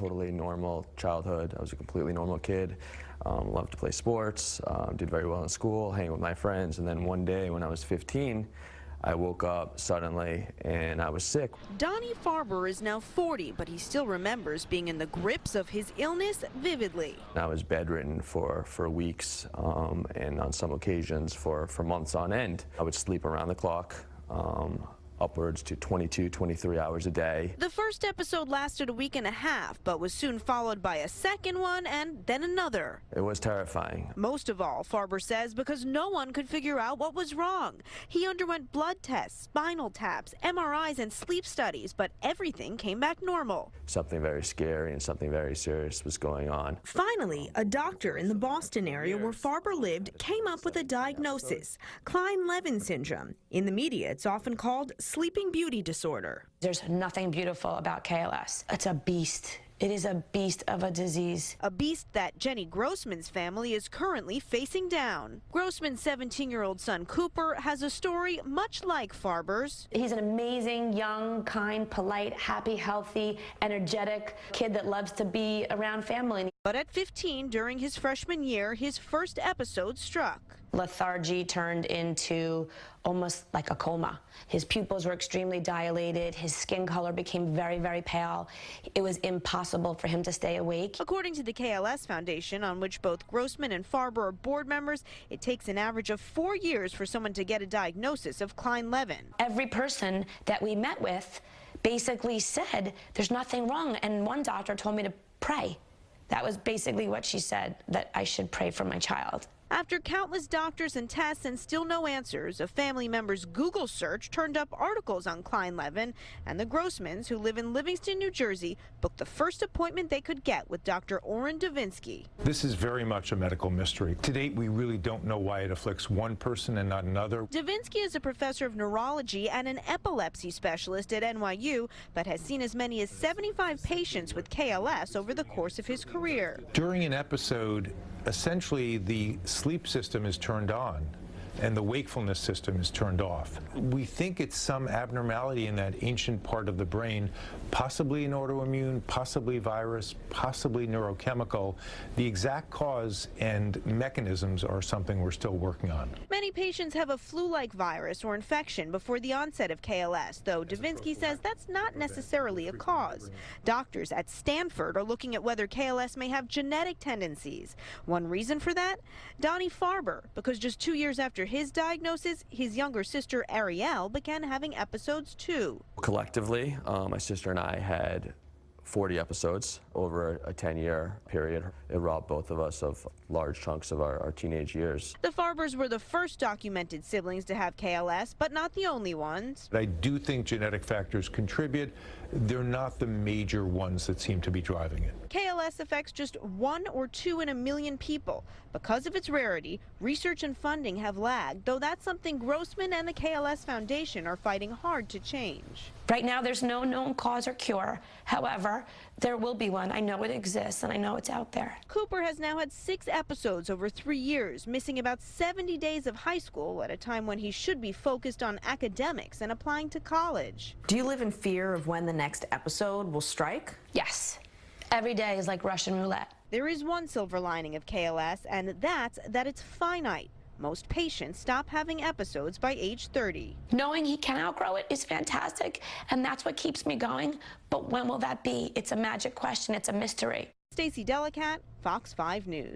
totally normal childhood. I was a completely normal kid. Loved to play sports, did very well in school, hang with my friends, and then one day when I was 15, I woke up suddenly and I was sick. Donnie Farber is now 40, but he still remembers being in the grips of his illness vividly. I was bedridden for weeks, and on some occasions for months on end. I would sleep around the clock, upwards to 22, 23 hours a day. The first episode lasted a week and a half, but was soon followed by a second one and then another. It was terrifying. Most of all, Farber says, because no one could figure out what was wrong. He underwent blood tests, spinal taps, MRIs, and sleep studies, but everything came back normal. Something very scary and something very serious was going on. Finally, a doctor in the Boston area where Farber lived came up with a diagnosis, Klein-Levin syndrome. In the media, it's often called sleeping beauty disorder. There's nothing beautiful about KLS. It's a beast. It is a beast of a disease. A beast that Jenny Grossman's family is currently facing down. Grossman's 17-year-old son Cooper has a story much like Farber's. He's an amazing, young, kind, polite, happy, healthy, energetic kid that loves to be around family. But at 15, during his freshman year, his first episode struck. Lethargy turned into almost like a coma. His pupils were extremely dilated. His skin color became very, very pale. It was impossible for him to stay awake. According to the KLS Foundation, on which both Grossman and Farber are board members, it takes an average of 4 years for someone to get a diagnosis of Klein-Levin. Every person that we met with basically said there's nothing wrong, and one doctor told me to pray. That was basically what she said, that I should pray for my child. After countless doctors and tests and still no answers, a family member's Google search turned up articles on Klein-Levin, and the Grossmans, who live in Livingston, New Jersey, booked the first appointment they could get with Dr. Orrin Davinsky. This is very much a medical mystery. To date, we really don't know why it afflicts one person and not another. Davinsky is a professor of neurology and an epilepsy specialist at NYU, but has seen as many as 75 patients with KLS over the course of his career. During an episode, essentially the sleep system is turned on and the wakefulness system is turned off. We think it's some abnormality in that ancient part of the brain, possibly an autoimmune, possibly virus, possibly neurochemical. The exact cause and mechanisms are something we're still working on. Many patients have a flu-like virus or infection before the onset of KLS, though Davinsky says that's not necessarily a cause. Doctors at Stanford are looking at whether KLS may have genetic tendencies. One reason for that? Donnie Farber, because just 2 years after his diagnosis, his younger sister Ariel began having episodes too. Collectively, my sister and I had 40 episodes over a 10-year period. It robbed both of us of large chunks of our teenage years. The Farbers were the first documented siblings to have KLS, but not the only ones. I do think genetic factors contribute. They're not the major ones that seem to be driving it. KLS affects just 1 or 2 in a million people. Because of its rarity, research and funding have lagged, though that's something Grossman and the KLS Foundation are fighting hard to change. Right now, there's no known cause or cure. However, there will be one. I know it exists, and I know it's out there. Cooper has now had 6 episodes over 3 years, missing about 70 days of high school at a time when he should be focused on academics and applying to college. Do you live in fear of when the next episode will strike? Yes. Every day is like Russian roulette. There is one silver lining of KLS, and that's that it's finite. Most patients stop having episodes by age 30. Knowing he can outgrow it is fantastic, and that's what keeps me going. But when will that be? It's a magic question. It's a mystery. Stacey Delacat, Fox 5 News.